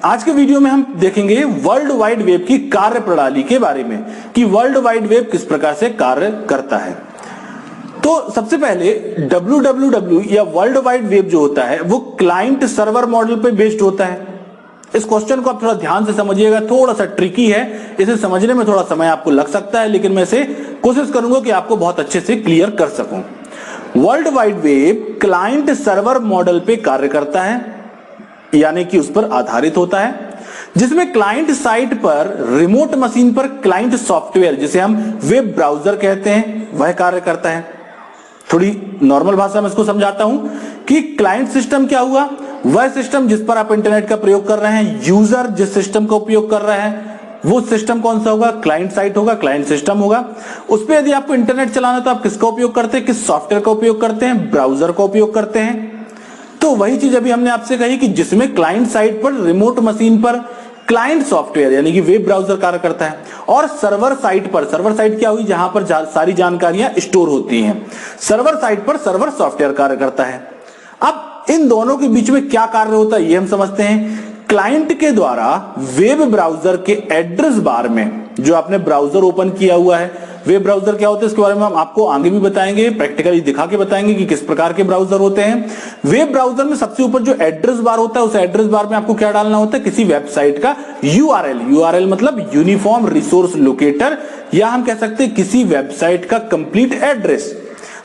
आज के वीडियो में हम देखेंगे वर्ल्ड वाइड वेब की कार्य प्रणाली के बारे में कि वर्ल्ड वाइड वेब किस प्रकार से कार्य करता है। तो सबसे पहले www या वर्ल्ड वाइड वेब जो होता है वो क्लाइंट सर्वर मॉडल पे बेस्ड होता है। इस क्वेश्चन को आप थोड़ा ध्यान से समझिएगा, थोड़ा सा ट्रिकी है, इसे समझने में थोड़ा समय आपको लग सकता है, लेकिन मैं इसे कोशिश करूंगा कि आपको बहुत अच्छे से क्लियर कर सकूं। World wide web client server model पे कार्य करता है, यानी कि उस पर आधारित होता है, जिसमें क्लाइंट साइट पर रिमोट मशीन पर क्लाइंट सॉफ्टवेयर जिसे हम वेब ब्राउजर कहते हैं वह कार्य करता है। थोड़ी नॉर्मल भाषा में इसको समझाता हूं कि क्लाइंट सिस्टम क्या हुआ, वह सिस्टम जिस पर आप इंटरनेट का प्रयोग कर रहे हैं। यूजर जिस सिस्टम का उपयोग कर रहा है वो सिस्टम कौन सा होगा, क्लाइंट साइट होगा, क्लाइंट सिस्टम होगा। उस पर यदि आपको इंटरनेट चलाना तो आप किसका उपयोग करते हैं, किस सॉफ्टवेयर का उपयोग करते हैं, ब्राउजर का उपयोग करते हैं। तो वही चीज अभी हमने आपसे कही कि जिसमें क्लाइंट साइट पर रिमोट मशीन पर क्लाइंट सॉफ्टवेयर यानी कि वेब ब्राउजर कार्य करता है, और सर्वर साइट पर, सर्वर साइट क्या हुई, जहां पर सारी जानकारियां स्टोर होती हैं, सर्वर साइट पर सर्वर सॉफ्टवेयर कार्य करता है। अब इन दोनों के बीच में क्या कार्य होता है ये हम समझते हैं। क्लाइंट के द्वारा वेब ब्राउजर के एड्रेस बार में जो आपने ब्राउजर ओपन किया हुआ है, वेब ब्राउजर क्या होते हैं इसके बारे में हम आपको आगे भी बताएंगे, प्रैक्टिकली दिखा के बताएंगे कि किस प्रकार के ब्राउजर होते हैं। वेब ब्राउजर में सबसे ऊपर जो एड्रेस बार होता है उस एड्रेस बार में आपको क्या डालना होता है, किसी वेबसाइट का यूआरएल मतलब यूनिफॉर्म रिसोर्स लोकेटर, या हम कह सकते हैं किसी वेबसाइट का कंप्लीट एड्रेस।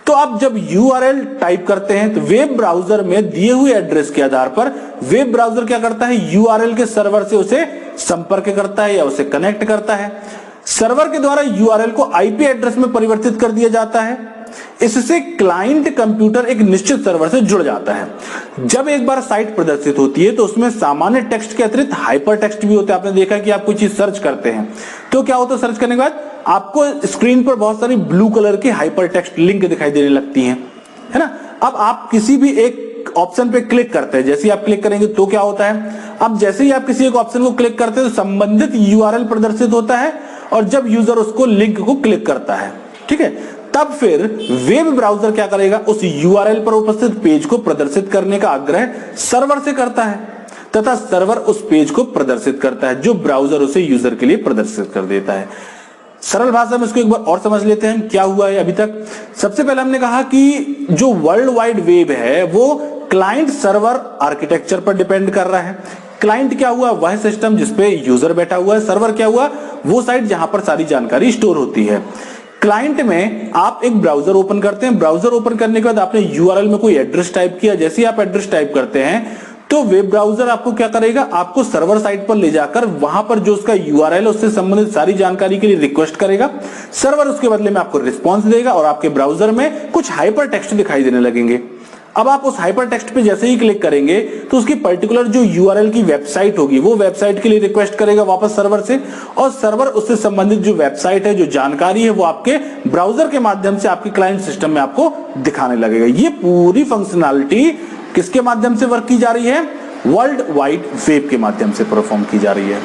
तो आप जब यूआरएल टाइप करते हैं तो वेब ब्राउजर में दिए हुए एड्रेस के आधार पर वेब ब्राउजर क्या करता है, यूआरएल के सर्वर से उसे संपर्क करता है या उसे कनेक्ट करता है। सर्वर के द्वारा यूआरएल को आईपी एड्रेस में परिवर्तित कर दिया जाता है। इससे क्लाइंट कंप्यूटर एक निश्चित सर्वर से जुड़ जाता है। जब एक बार साइट प्रदर्शित होती है तो उसमें सामान्य टेक्स्ट के अतिरिक्त हाइपर टेक्स्ट भी होते हैं। आपने देखा कि आप कोई चीज सर्च करते हैं तो क्या होता है, सर्च करने के बाद आपको स्क्रीन पर बहुत सारी ब्लू कलर की हाइपर टेक्स्ट लिंक दिखाई देने लगती हैं, है ना। अब आप किसी भी एक ऑप्शन पे क्लिक करते हैं, जैसे ही आप क्लिक करेंगे तो क्या होता है, अब जैसे ही आप किसी एक ऑप्शन को क्लिक करते हैं तो संबंधित यूआरएल प्रदर्शित होता है, और जब यूजर उसको लिंक को क्लिक करता है, ठीक है, तब फिर वेब ब्राउजर क्या करेगा, उस यूआरएल पर उपस्थित पेज को प्रदर्शित करने का आग्रह सर्वर से करता है, तथा सर्वर उस पेज को प्रदर्शित करता है जो ब्राउजर उसे यूजर के लिए प्रदर्शित कर देता है। सरल भाषा में इसको एक बार और समझ लेते हैं क्या हुआ है अभी तक। सबसे पहले हमने कहा कि जो वर्ल्ड वाइड वेब है वो क्लाइंट सर्वर आर्किटेक्चर पर डिपेंड कर रहा है। क्लाइंट क्या हुआ, वह सिस्टम जिसपे यूजर बैठा हुआ है। सर्वर क्या हुआ, वो साइट जहां पर सारी जानकारी स्टोर होती है। क्लाइंट में आप एक ब्राउजर ओपन करते हैं, ब्राउजर ओपन करने के बाद आपने यूआरएल में कोई एड्रेस टाइप किया, जैसे ही आप एड्रेस टाइप करते हैं तो वेब ब्राउजर आपको क्या करेगा, आपको सर्वर साइट पर ले जाकर वहां पर जो उसका यूआरएल उससे संबंधित सारी जानकारी के लिए रिक्वेस्ट करेगा। सर्वर उसके बदले में आपको रिस्पॉन्स देगा और आपके ब्राउजर में कुछ हाइपर टेक्स्ट दिखाई देने लगेंगे। अब आप उस हाइपर टेक्स्ट पे जैसे ही क्लिक करेंगे तो उसकी पर्टिकुलर जो यूआरएल की वेबसाइट होगी वो वेबसाइट के लिए रिक्वेस्ट करेगा वापस सर्वर से, और सर्वर उससे संबंधित जो वेबसाइट है, जो जानकारी है, वो आपके ब्राउजर के माध्यम से आपके क्लाइंट सिस्टम में आपको दिखाने लगेगा। ये पूरी फंक्शनैलिटी किसके माध्यम से वर्क की जा रही है, वर्ल्ड वाइड वेब के माध्यम से परफॉर्म की जा रही है।